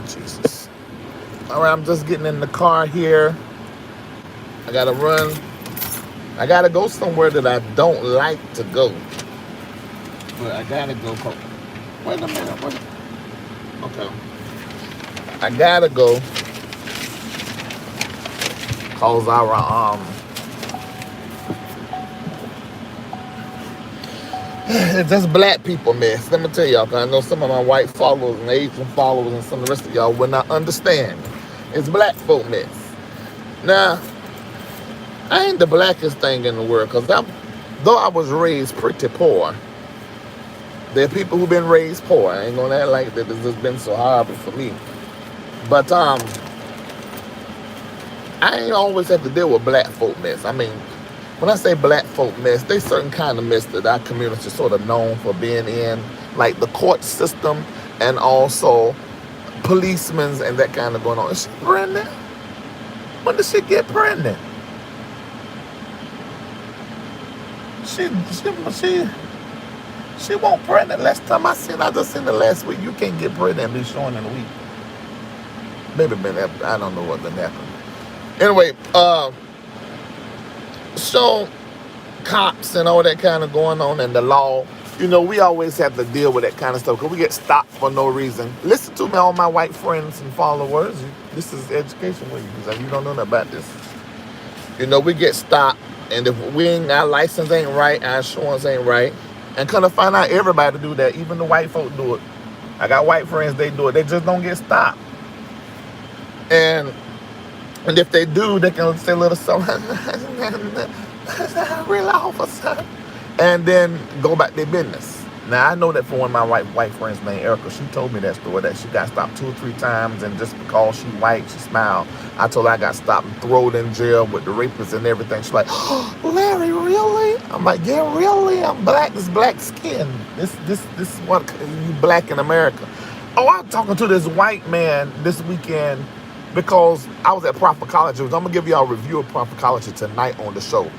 Jesus. All right, I'm just getting in the car here. I gotta run. I gotta go somewhere that I don't like to go. But I gotta go. Wait a minute. Wait. Okay. I gotta go. Cause our it's just black people mess. Let me tell y'all, cause I know some of my white followers and Asian followers and some of the rest of y'all will not understand. It's black folk mess. Now, I ain't the blackest thing in the world, cause though I was raised pretty poor, there are people who've been raised poor. I ain't gonna act like that. It's just been so horrible for me. But I ain't always have to deal with black folk mess. I mean, when I say black folk mess, they certain kind of mess that our community is sort of known for being in, like the court system and also policemen and that kind of going on. Is she pregnant? When did she get pregnant? She won't pregnant. Last time I just seen her last week. You can't get pregnant and be showing in a week. Maybe I don't know what done happened. Anyway, so cops and all that kind of going on and the law, you know, we always have to deal with that kind of stuff because we get stopped for no reason. Listen to me, all my white friends and followers. This is education with you because you don't know nothing about this. You know, we get stopped, and if our license ain't right, our insurance ain't right, and kind of find out everybody do that. Even the white folk do it. I got white friends, they do it. They just don't get stopped. And if they do, they can say a little something, real officer, and then go back their business. Now, I know that from one of my white friends named Erica. She told me that story, that she got stopped 2 or 3 times, and just because she white, she smiled. I told her I got stopped and thrown in jail with the rapists and everything. She's like, oh, Larry, really? I'm like, yeah, really? I'm black. This black skin. This is what you black in America. Oh, I'm talking to this white man this weekend because I was at Prophet College. I'm going to give y'all a review of Prophet College tonight on the show.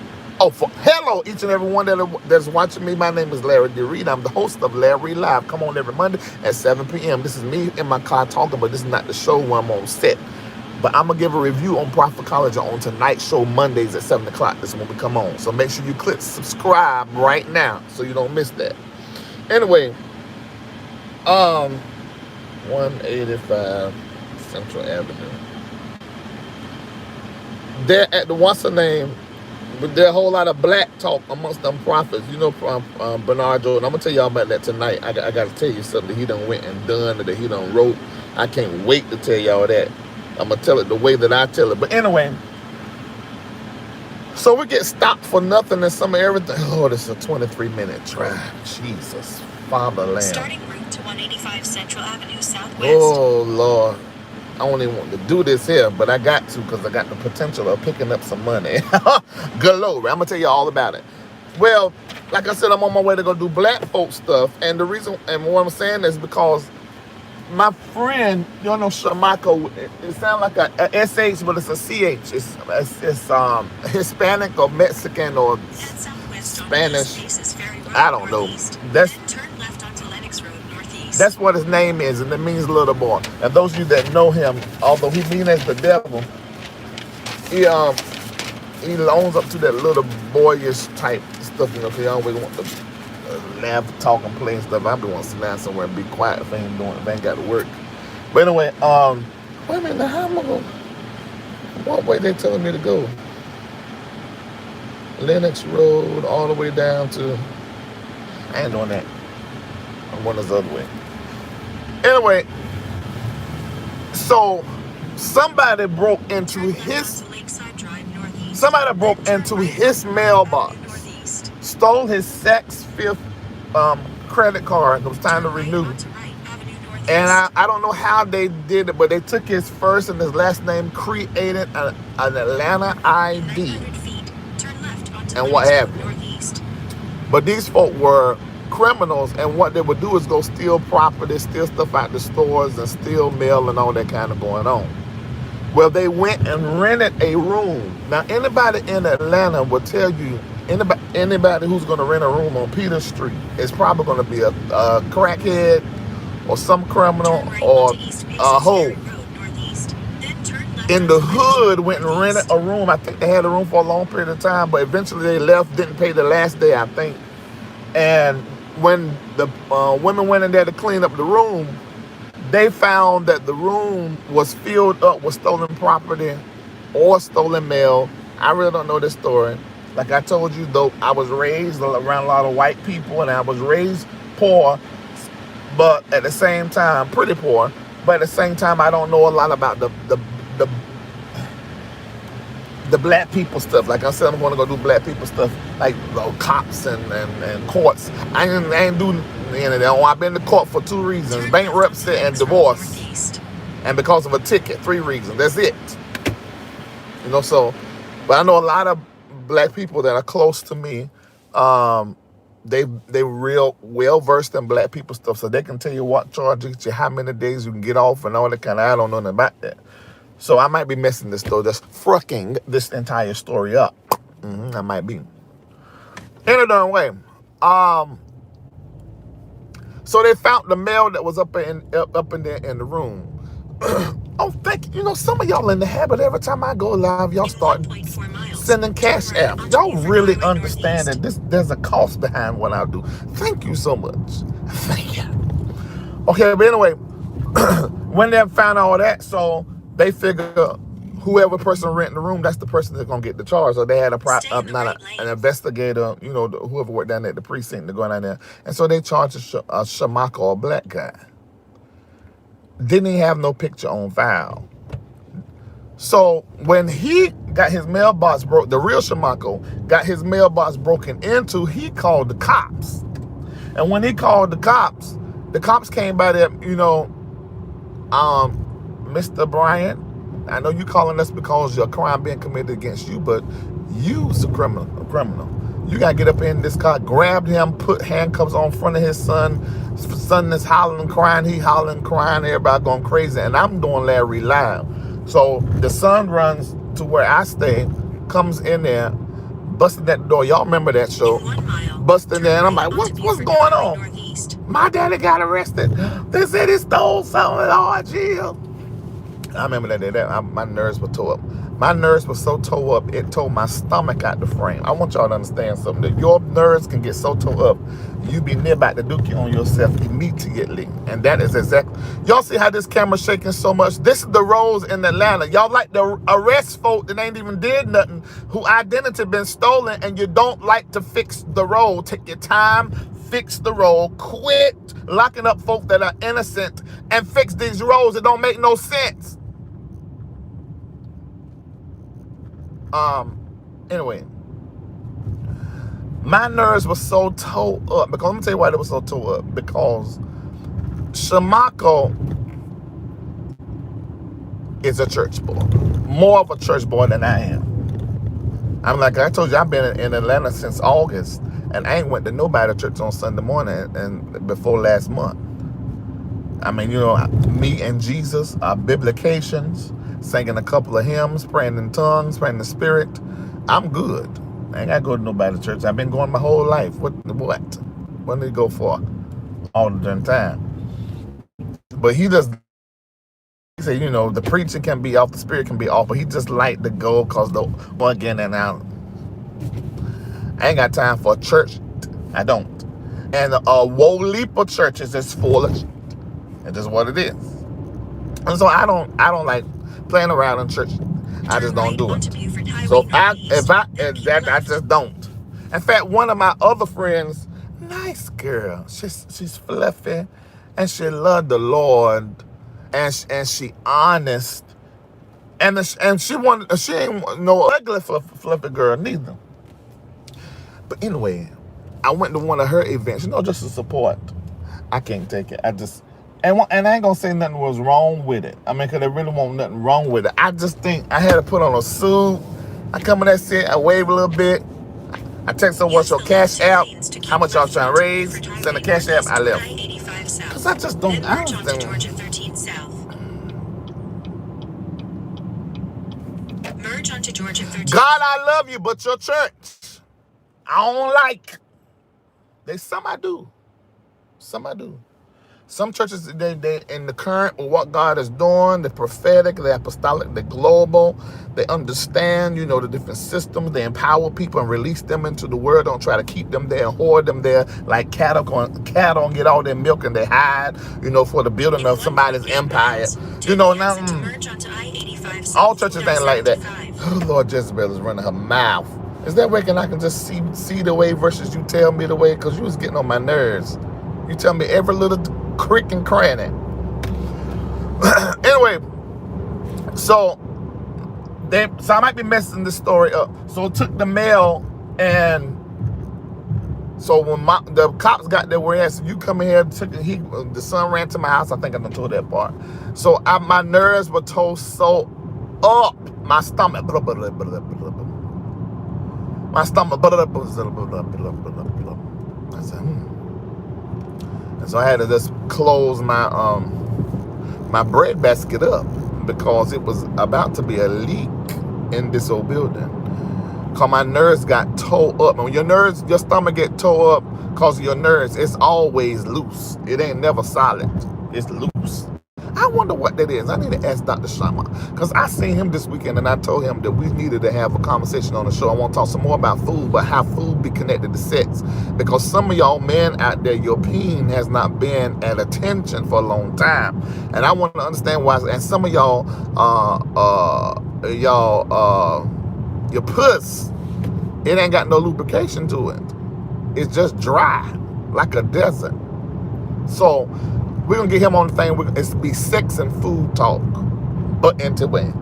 Oh, hello, each and every one that's watching me. My name is LarryDReid. I'm the host of LarryReidLive. Come on every Monday at 7 p.m. This is me in my car talking, but this is not the show where I'm on set. But I'm going to give a review on Prophet College on tonight's show, Mondays at 7 o'clock. This is when we come on. So make sure you click subscribe right now so you don't miss that. Anyway, 185 Central Avenue. There at the what's her name? But there's a whole lot of black talk amongst them prophets. You know, Bernard Jordan. I'm going to tell y'all about that tonight. I got to tell you something that he done went and done, that he done wrote. I can't wait to tell y'all that. I'm going to tell it the way that I tell it. But anyway, so we get stopped for nothing and some of everything. Oh, this is a 23-minute drive. Jesus, Fatherland. Starting route to 185 Central Avenue Southwest. Oh, Lord. I don't even want to do this here, but I got to because I got the potential of picking up some money. Galore. I'm going to tell you all about it. Well, like I said, I'm on my way to go do black folk stuff. And the reason, and what I'm saying is because my friend, you know, Shamako, it sounds like a SH, but it's a CH. It's Hispanic or Mexican or Spanish. I don't know. That's what his name is, and it means little boy. And those of you that know him, although he mean as the devil, he owns up to that little boyish type stuff. You know, he always want to laugh, talk, and play and stuff. I be want to sit down somewhere and be quiet if I ain't got to work. But anyway, wait a minute, how am I going? What way they telling me to go? Lennox Road, all the way down to. I ain't doing that. I'm going this other way. Anyway, so somebody broke into his mailbox, stole his Saks Fifth credit card. It was time to renew. And I don't know how they did it, but they took his first and his last name, created an Atlanta ID, and what have you. But these folk were criminals, and what they would do is go steal property, steal stuff out the stores, and steal mail and all that kind of going on. Well, they went and rented a room. Now, anybody in Atlanta will tell you, anybody who's going to rent a room on Peter Street is probably going to be a crackhead or some criminal Turn right or onto East a Mason hoe Ferry Road northeast. Then turn left in the onto Mason hood Road went and rented northeast. a room. I think they had a room for a long period of time, but eventually they left, didn't pay the last day, I think. And when the women went in there to clean up the room, they found that the room was filled up with stolen property or stolen mail. I really don't know this story. Like I told you, though, I was raised around a lot of white people, and I was raised poor, but at the same time, pretty poor. But at the same time, I don't know a lot about the the black people stuff. Like I said, I'm going to go do black people stuff, like cops and courts. I ain't do any of that. I've been to court for 2 reasons: Turn left onto bankruptcy and Banks Road divorce, northeast. and because of a ticket. 3 reasons. That's it. So, but I know a lot of black people that are close to me. Um, they real well versed in black people stuff, so they can tell you what charges, you how many days you can get off, and all that kind of. I don't know nothing about that. So I might be missing this story, just fucking this entire story up. I might be. In a darn way. Um, so they found the mail that was up in there in the room. Oh, thank you. Some of y'all in the habit. Every time I go live, y'all In start 1.4 miles, sending turn cash right app. onto Y'all Buford really Highway understand northeast. that there's a cost behind what I do. Thank you so much. Thank you. Okay, but anyway, when they found all that, so they figure whoever person renting the room, that's the person that's gonna get the charge. So they had Stay in the not right an lane. investigator, whoever worked down there at the precinct to go down there, and so they charged a Shamaka, or a black guy. Didn't he have no picture on file? So when he got his mailbox broke, the real Shamako got his mailbox broken into, he called the cops. And when he called the cops came by there, Mr. Bryant, I know you calling us because your crime being committed against you, but you's a criminal. You gotta get up in this car, grab him, put handcuffs on front of his son. His son is hollering, crying, he hollering, crying, everybody going crazy, and I'm doing LarryReidLive. So the son runs to where I stay, comes in there, busting that door. Y'all remember that show? In 1 mile, Busting there, turn and I'm right like, onto what's Buford going Highway on? northeast. My daddy got arrested. They said he stole something. Lord, Jill. I remember that day. My nerves were tore up. My nerves were so tore up, it tore my stomach out the frame. I want y'all to understand something. That your nerves can get so tore up, you be near about to dookie on yourself immediately. And that is exactly. Y'all see how this camera's shaking so much? This is the roads in Atlanta. Y'all like to arrest folk that ain't even did nothing, who identity been stolen, and you don't like to fix the road. Take your time, fix the road, quit locking up folk that are innocent, and fix these roads that don't make no sense. Anyway, my nerves were so tore up, because let me tell you why they were so tore up. Because Shamako is a church boy, more of a church boy than I am. I'm like I told you, I've been in Atlanta since August, and I ain't went to nobody church on Sunday morning and before last month. I mean, me and Jesus, our biblications, singing a couple of hymns, praying in tongues, praying in the spirit. I'm good. I ain't got to go to nobody's church. I've been going my whole life. What? What did he go for? All the damn time. But he just, he said, the preaching can be off, the spirit can be off, but he just like to go because the one again and out. I ain't got time for a church. I don't. And whole leap of churches is full of shit. It's just what it is. And so I don't like playing around in church. I just Turn don't right do onto it. Buford Highway So northeast. Then keep I left. just don't. In fact, one of my other friends, nice girl, she's fluffy, and she loved the Lord, and she honest, and she ain't no ugly fluffy girl neither. But anyway, I went to one of her events, just to support. I can't take it. And I ain't gonna say nothing was wrong with it. I mean, cause there really won't nothing wrong with it. I just think I had to put on a suit. I come in that set, I wave a little bit. I text her, what's Use your the last cash 2 app? lanes to How keep much y'all left trying to onto raise? Buford Send Highway a cash app, I northeast, left. I-85 Cause south. I just don't, Then I merge don't onto think. Georgia 13 south. Merge onto Georgia 13. God, I love you, but your church, I don't like. Some I do. Some I do. Some churches, they in the current of what God is doing, the prophetic, the apostolic, the global, they understand, you know, the different systems. They empower people and release them into the world. Don't try to keep them there and hoard them there like cattle and get all their milk and they hide, you know, for the building In of somebody's 1.8 empire. miles, You take know, the now, exit to merge onto I-85 all South churches ain't like that. 75. Oh, Lord, Jezebel is running her mouth. Is that way I can just see the way versus you tell me the way? Because you was getting on my nerves. You tell me every little crick and cranny. Anyway, so I might be messing this story up. So it took the mail, and so when the cops got there, where asked, you come in here, the son ran to my house. I think I done told that part. So my nerves were told so up, my stomach. My stomach. I said, And so I had to just close my bread basket up because it was about to be a leak in this old building. Cause my nerves got tore up. And when your stomach get tore up cause of your nerves, it's always loose. It ain't never solid. It's loose. I wonder what that is. I need to ask Dr. Shama. Because I seen him this weekend and I told him that we needed to have a conversation on the show. I want to talk some more about food, but how food be connected to sex. Because some of y'all men out there, your peen has not been at attention for a long time. And I want to understand why. And some of y'all, your puss, it ain't got no lubrication to it. It's just dry, like a desert. So we're going to get him on the thing. It's be sex and food talk. But into when?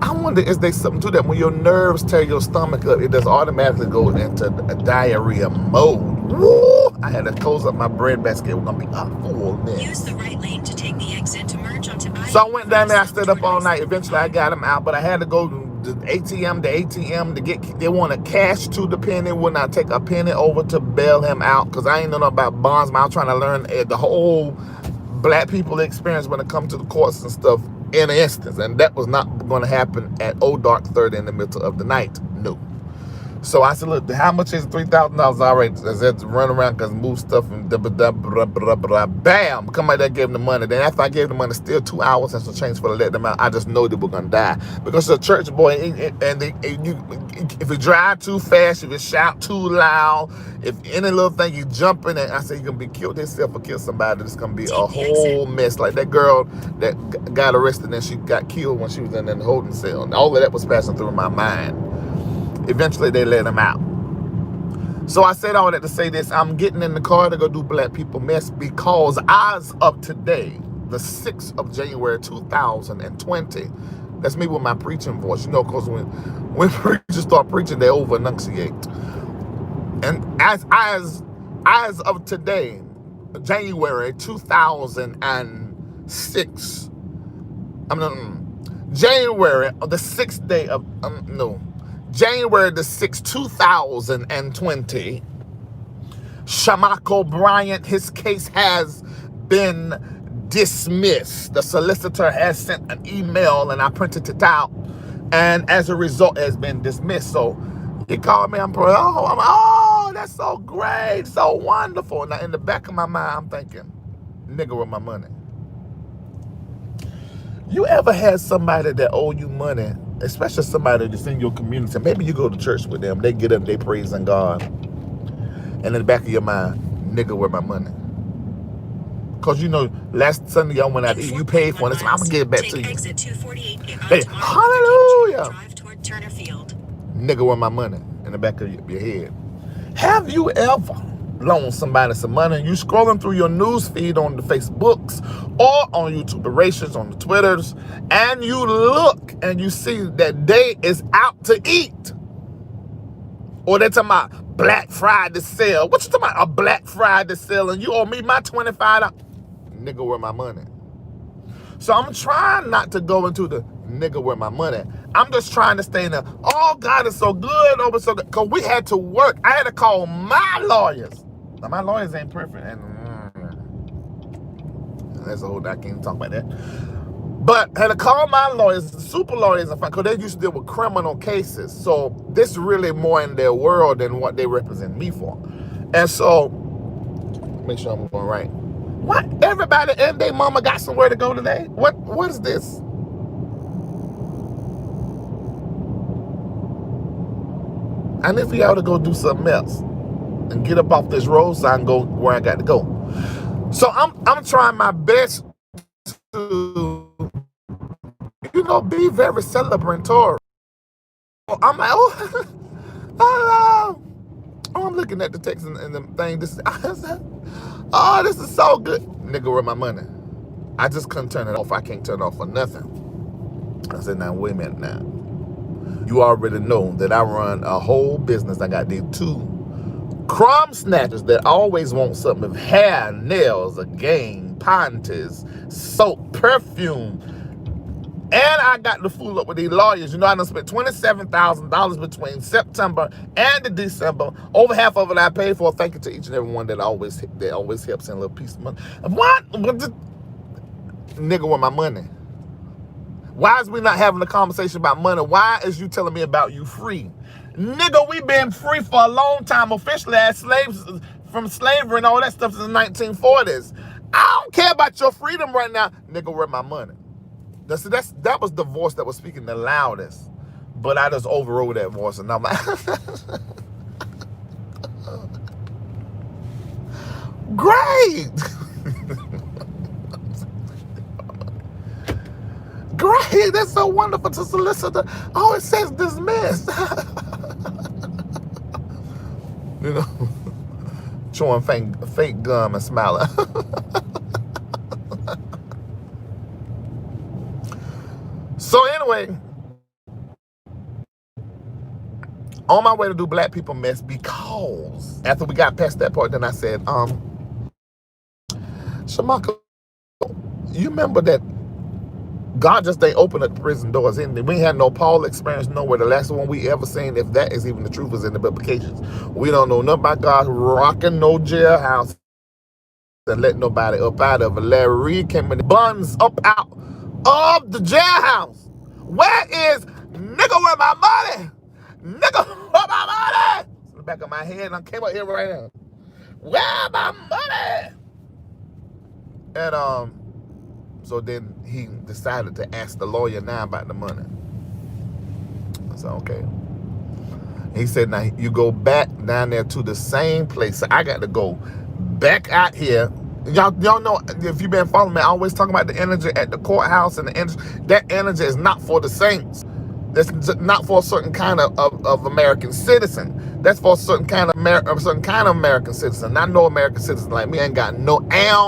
I wonder, is there something to that? When your nerves tear your stomach up, it just automatically go into a diarrhea mode. Woo! I had to close up my bread basket. We're going to be a full mess. Use the right lane to take the exit to merge onto I-85. So I went down there. I stayed up all night. Eventually, I got him out. But I had to go to the ATM to get, they wanted cash to the penny. Would not take a penny over to bail him out because I ain't know nothing about bonds. I was trying to learn the whole black people experience when it comes to the courts and stuff in an instance. And that was not going to happen at old dark 30 in the middle of the night. No. So I said, look, how much is $3,000? All right, I said to run around because move stuff and bam, come out there, gave them the money. Then after I gave them the money, still 2 hours and some change for to let them out. I just know they were gonna die because the church boy, if you drive too fast, if you shout too loud, if any little thing you jump in, and I say you're gonna be killed yourself or kill somebody. It's gonna be a whole mess. Like that girl that got arrested and she got killed when she was in the holding cell. And all of that was passing through my mind. Eventually, they let him out. So I said all that to say this. I'm getting in the car to go do Black People Mess because as of today, the 6th of January, 2020, that's me with my preaching voice. You know, because when preachers start preaching, they over-enunciate. And as of today, January 2006, January, the 6th day of, January the 6th, 2020, Shamako Bryant, his case has been dismissed. The solicitor has sent an email and I printed it out. And as a result, it has been dismissed. So he called me. I'm that's so great, so wonderful. Now in the back of my mind, I'm thinking, nigga, with my money. You ever had somebody that owe you money, especially somebody that's in your community? Maybe you go to church with them, they get up, they praising God. And in the back of your mind, nigga, where my money? Because you know, last Sunday y'all went out to eat, you paid for it. So I'm going to give it back to you. Exit 248 Hey, hallelujah. Drive toward Turner Field. Nigga, where my money? In the back of your head. Have you ever loan somebody some money and you scrolling through your news feed on the Facebooks or on YouTube Rations, on the Twitters, and you look and you see that they is out to eat? Or they're talking about Black Friday sale. What you talking about, a Black Friday sale, and you owe me my $25? Nigga, where my money? So I'm trying not to go into the nigga, where my money. I'm just trying to stay in there. Oh, God is so good, oh, it's so good. Because we had to work. I had to call my lawyers. Now, my lawyers ain't perfect. And that's a whole, I can't talk about that. But I had to call my lawyers, the super lawyers, because they used to deal with criminal cases. So this really more in their world than what they represent me for. And so, make sure I'm going right. What? Everybody and their mama got somewhere to go today? What is this? I need for y'all to go do something else and get up off this road so I can go where I got to go. So I'm trying my best to, be very celebratory. I'm like, oh, hello. Oh, I'm looking at the text and the thing. This is so good. Nigga, where my money? I just couldn't turn it off. I can't turn it off for nothing. I said, now, wait a minute now. You already know that I run a whole business. I got these two crumb snatchers that always want something of hair, nails, a game, panties, soap, perfume. And I got to fool up with these lawyers. I done spent $27,000 between September and December. Over half of it I paid for. Thank you to each and every one that always helps in a little piece of money. What? Nigga, with my money? Why is we not having a conversation about money? Why is you telling me about you free? Nigga, we been free for a long time, officially as slaves from slavery and all that stuff since the 1940s. I don't care about your freedom right now. Nigga, where my money? That was the voice that was speaking the loudest. But I just overrode that voice and I'm like, great! Great, that's so wonderful to solicitor. Oh, it says dismissed. Chewing fake gum and smiling. So anyway, on my way to do Black People Mess, because after we got past that part, then I said, Shamaka, you remember that God just ain't opened up the prison doors. We ain't had no Paul experience nowhere. The last one we ever seen, if that is even the truth, is in the publications. We don't know nothing about God rocking no jailhouse and let nobody up out of it. Larry Reid came in the buns up out of the jailhouse. Where is nigga where my money? Nigga where my money? It's in the back of my head and I came up here right now. Where my money? And so then he decided to ask the lawyer now about the money. I said, okay. He said, now you go back down there to the same place. So I got to go back out here. Y'all know, if you've been following me, I always talk about the energy at the courthouse, and the energy, that energy is not for the saints. That's not for a certain kind of American citizen. That's for a certain kind of American citizen. Not no American citizen like me ain't got no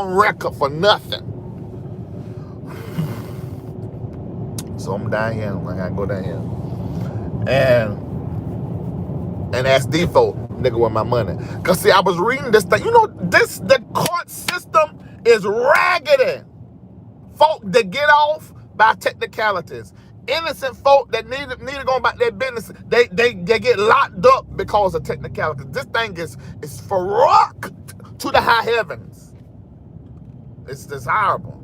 record for nothing. So I'm down here. I gotta go down here and ask Defo, nigga, where my money? Cause see, I was reading this thing. The court system is raggedy. Folk that get off by technicalities. Innocent folk that need to go about their business, they get locked up because of technicalities. This thing is rock to the high heavens. It's desirable.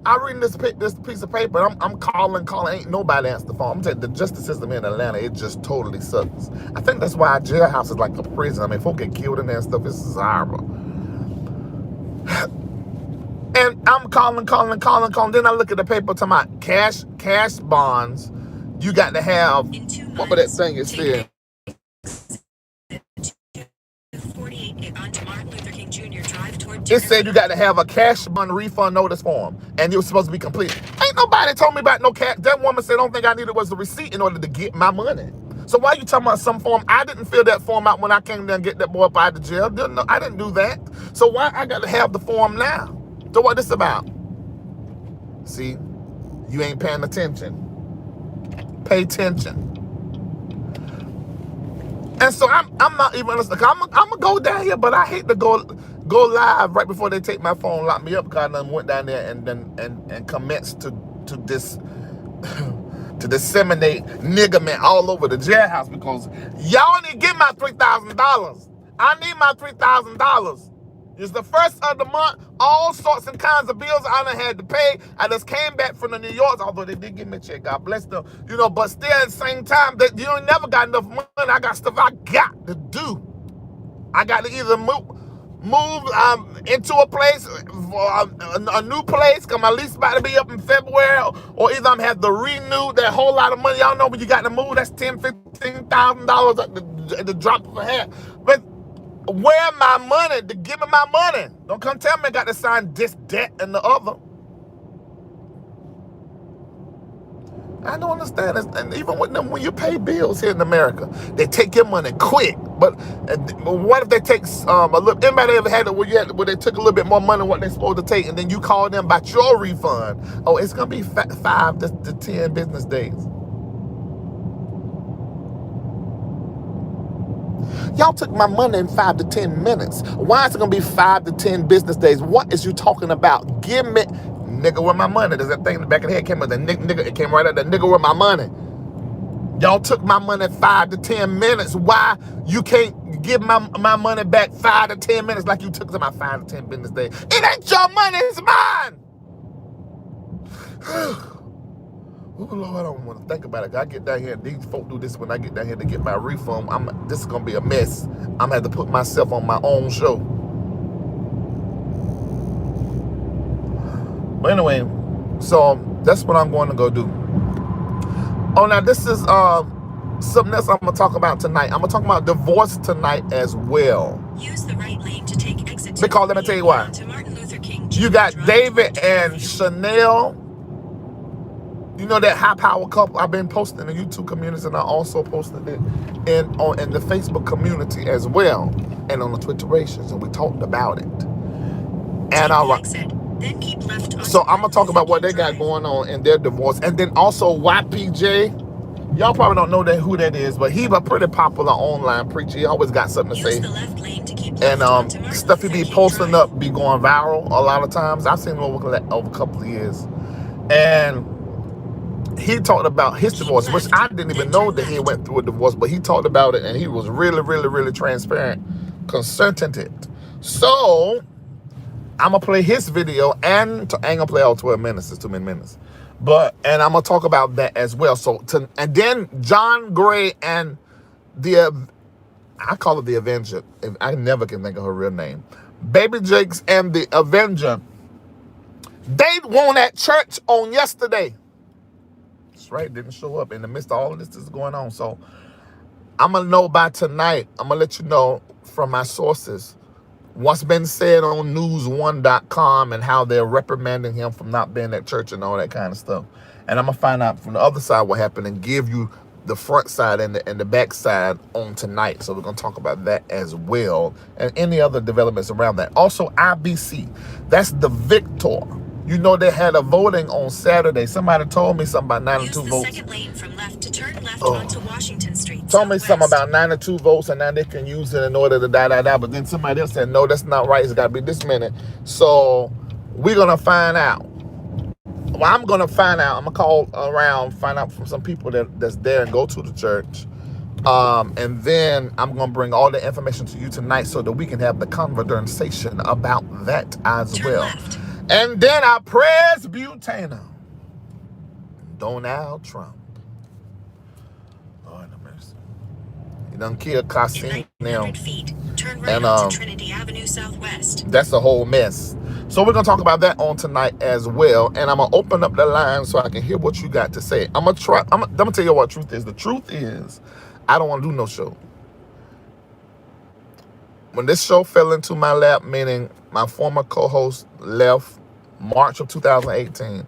I read this piece of paper, and I'm calling, ain't nobody answer the phone. I'm telling you, the justice system in Atlanta, it just totally sucks. I think that's why our jailhouse is like a prison. I mean, folk get killed in there and stuff, it's desirable. And I'm calling. Then I look at the paper talking about cash bonds. You got to have, what was that thing it said? 48 onto Martin Luther King Jr. Drive toward It said you got to have a cash bond refund notice form, and it was supposed to be complete. Ain't nobody told me about no cash. That woman said, the only thing I needed was the receipt in order to get my money. So why you talking about some form? I didn't fill that form out when I came there and get that boy up out of jail. I didn't do that. So why I got to have the form now? So what this about? See, you ain't paying attention. Pay attention. And so I'm not even listening. I'm gonna go down here, but I hate to go live right before they take my phone, lock me up, because I done went down there and commenced to this to disseminate niggerment all over the jailhouse, because y'all need to get my $3,000. I need my $3,000. It's the first of the month. All sorts and kinds of bills I done had to pay. I just came back from the New York, although they did give me a check. God bless them. But still at the same time, that you ain't never got enough money. I got stuff I got to do. I got to either move into a place, a new place, because my lease about to be up in February, or either I'm have to renew that whole lot of money. Y'all know when you got to move, that's $10,000, $15,000 at the drop of a hat. But where my money? To give me my money. Don't come tell me I got to sign this debt and the other. I don't understand this. And even with them, when you pay bills here in America, they take your money quick. But what if they take a little? Anybody ever had it where they took a little bit more money than what they're supposed to take, and then you call them about your refund? Oh, it's gonna be 5 to 10 business days. Y'all took my money in 5 to 10 minutes. Why is it gonna be 5 to 10 business days? What is you talking about? Give me, nigga, where my money? There's that thing in the back of the head came with the nigga. It came right out. The nigga, where my money? Y'all took my money 5 to 10 minutes. Why you can't give my money back 5 to 10 minutes like you took to my 5 to 10 business days? It ain't your money, it's mine. Oh Lord, I don't want to think about it. I get down here and these folk do this when I get down here to get my refund. This is gonna be a mess. I'm gonna have to put myself on my own show. But anyway, so that's what I'm going to go do. Oh, now this is something else I'm gonna talk about tonight. I'm gonna talk about divorce tonight as well. Use the right lane to take exit Because let me tell you why. You got David and Chanel. You know that high power couple. I've been posting in the YouTube communities, and I also posted it in the Facebook community as well, and on the Twitterations, and we talked about it. And then keep left. So I'm gonna talk about what they got going on in their divorce, and then also YPJ. Y'all probably don't know who that is, but he's a pretty popular online preacher. He always got something to say. And stuff he be posting up be going viral a lot of times. I've seen him over a couple of years. And he talked about his divorce, which I didn't even know that he went through a divorce, but he talked about it, and he was really, really, really transparent concerning it. So I'm gonna play his video, and I ain't gonna play all 12 minutes. It's too many minutes. And I'm gonna talk about that as well. And then John Gray and I call it the Avenger. I never can think of her real name. Baby Jakes and the Avenger. They won at church on yesterday. That's right, didn't show up in the midst of all of this is going on. So I'm gonna know by tonight. I'm gonna let you know from my sources what's been said on news1.com and how they're reprimanding him from not being at church and all that kind of stuff. And I'm gonna find out from the other side what happened and give you the front side and the back side on tonight. So we're gonna talk about that as well, and any other developments around that. Also, IBC, that's the Victor. You know, they had a voting on Saturday. Somebody told me something about 92 votes. Second lane from left to turn left onto Washington Street. Told me something about 92 votes, and now they can use it in order to da. But then somebody else said, no, that's not right. It's got to be this many. So we're going to find out. Well, I'm going to find out. I'm going to call around, find out from some people that's there and go to the church. And then I'm going to bring all the information to you tonight so that we can have the conversation about that as turn well. Left. And then our Presbyterian, Donald Trump. Lord have mercy. He done killed Kasim now. Turn right onto Trinity Avenue Southwest. That's a whole mess. So we're going to talk about that on tonight as well. And I'm going to open up the line so I can hear what you got to say. I'm going to tell you what the truth is. The truth is, I don't want to do no show. When this show fell into my lap, meaning my former co-host left March of 2018,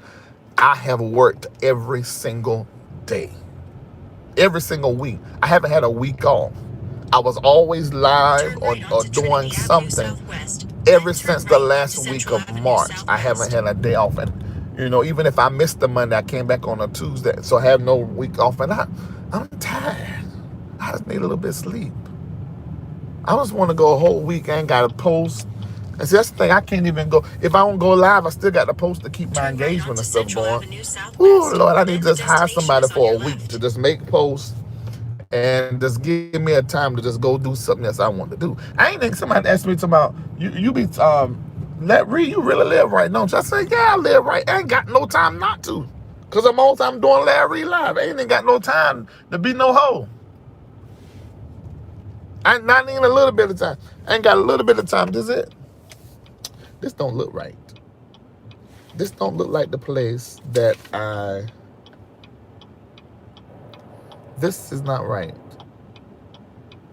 I have worked every single day, every single week. I haven't had a week off. I was always live or doing something ever since the last week of March. I haven't had a day off. And, you know, even if I missed the Monday, I came back on a Tuesday. So I have no week off. And I'm tired. I just need a little bit of sleep. I just want to go a whole week. I ain't got to post. And see, that's the thing. I can't even go. If I don't go live, I still got to post to keep my engagement and stuff going. Ooh, Lord, I need to just hire somebody for a week to just make posts and just give me a time to just go do something else I want to do. I ain't think somebody asked me about, you be, Reid, you really live right, don't you? I said, yeah, I live right. I ain't got no time not to. Because I'm all time doing LarryReidLive. I ain't got no time to be no hoe. Not even a little bit of time. I ain't got a little bit of time. This don't look right. This don't look like the place that this is not right.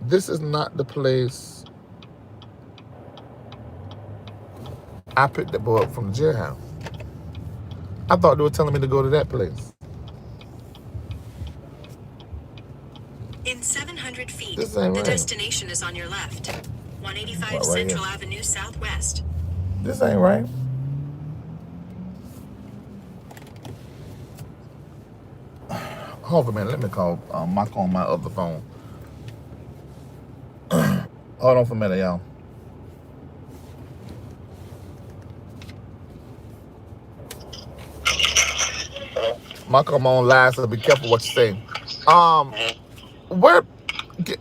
This is not the place I picked the boy up from the jailhouse. I thought they were telling me to go to that place. In 700 feet, This ain't the right. destination is on your left. 185 Right Central here. Avenue Southwest. This ain't right. Hold on a minute. Let me call Mark on my other phone. Hold on for a minute, y'all. Mark, I'm on live, so be careful what you say. Where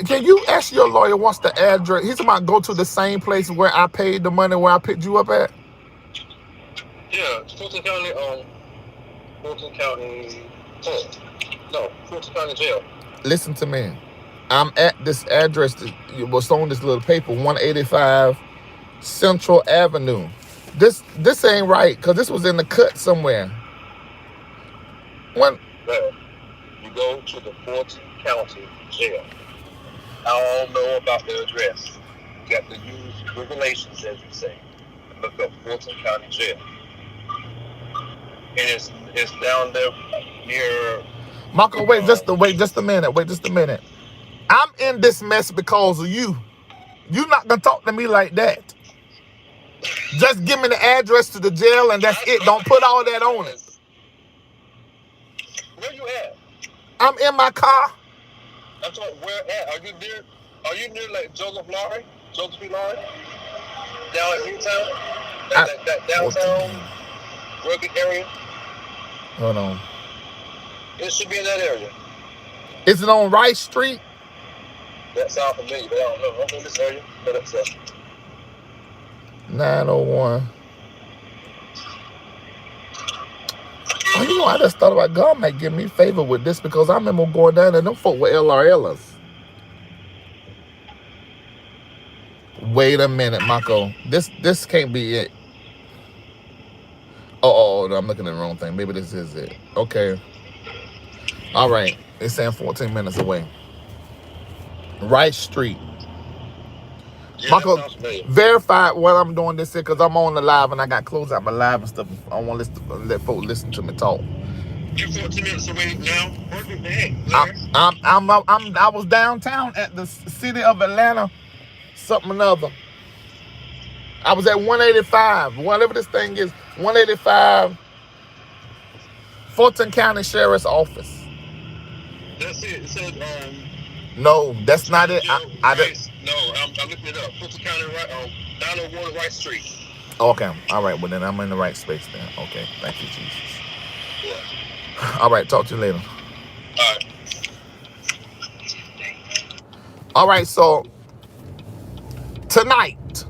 can you ask your lawyer what's the address? He's about to go to the same place where I paid the money where I picked you up at. Yeah, Fulton County, Fulton County, Fulton County Jail. Listen to me. I'm at this address that was on this little paper, 185 Central Avenue. This ain't right, because this was in the cut somewhere. When There. You go to the Fulton County Jail. I don't know about the address. You got to use regulations, as you say. Look up Fulton County Jail. And it's down there near. Marco, wait just a minute. I'm in this mess because of you. You're not gonna talk to me like that. Just give me the address to the jail and that's it. Don't put all that on it. Where you at? I'm in my car. I'm talking where at? Are you near like Joseph B. Larry? Down at Newtown? That downtown rugged area? Hold on. It should be in that area. Is it on Rice Street? That sounds familiar, but I don't know. I'm in this area. But it's 901. Oh, you know, I just thought about God might give me favor with this because I remember going down there, them folk were LRLers. Wait a minute, Marco. This can't be it. Oh, no, I'm looking at the wrong thing. Maybe this is it. Okay. All right. It's saying 14 minutes away. Rice Street. yeah, Marco, that sounds familiar. verify what I'm doing this here because I'm on the live and I got closed out my live and stuff. I want to let folks listen to me talk. You're 14 minutes away now. Where the heck, Larry? I was downtown at the city of Atlanta, something another. I was at 185, whatever this thing is, 185 Fulton County Sheriff's Office. That's it. It says, No, that's not it. No, I'm looking it up. Fulton County, 901 Rice Street. Okay, all right, well then I'm in the right space then. Okay, thank you, Jesus. Yeah. All right, talk to you later. All right. All right, so tonight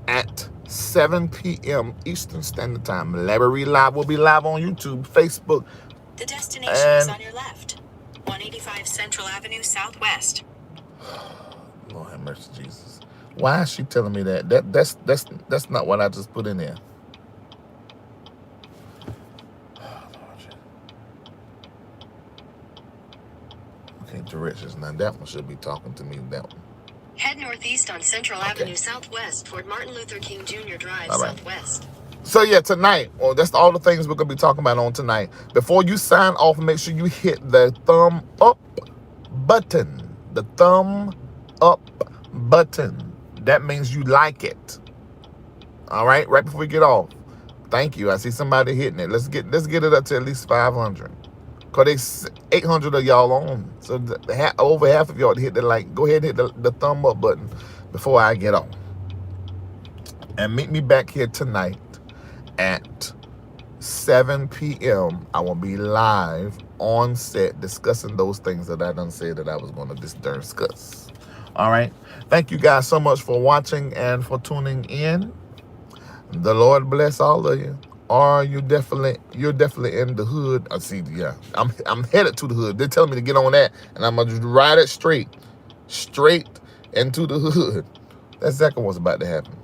at 7 p.m. Eastern Standard Time, LarryReidLive will be live on YouTube, Facebook, The destination is on your left. 185 Central Avenue Southwest. Lord have mercy, Jesus. Why is she telling me that? That's not what I just put in there. Okay, directions. Now that one should be talking to me. That one. Head northeast on Central Avenue Southwest toward Martin Luther King Jr. Drive All right. Southwest. So yeah, tonight, well, that's all the things we're gonna be talking about on tonight. Before you sign off, make sure you hit the thumb up button. The thumb up button. That means you like it. All right, right before we get off. Thank you. I see somebody hitting it. Let's get it up to at least 500. Cause there's 800 of y'all on. So over half of y'all hit the like. Go ahead and hit the thumb up button before I get on. And meet me back here tonight at 7 p.m. I will be live on set discussing those things that I done said that I was going to discuss. All right. Thank you guys so much for watching and for tuning in. The Lord bless all of you. Or you're definitely in the hood. I see. Yeah, I'm headed to the hood. They're telling me to get on that, and I'm gonna just ride it straight into the hood. That's exactly what's about to happen.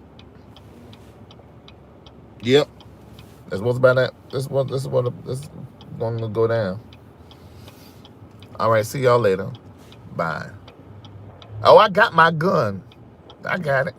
Yep. That's what's about that. This is going to go down. All right, see y'all later. Bye. Oh, I got my gun. I got it.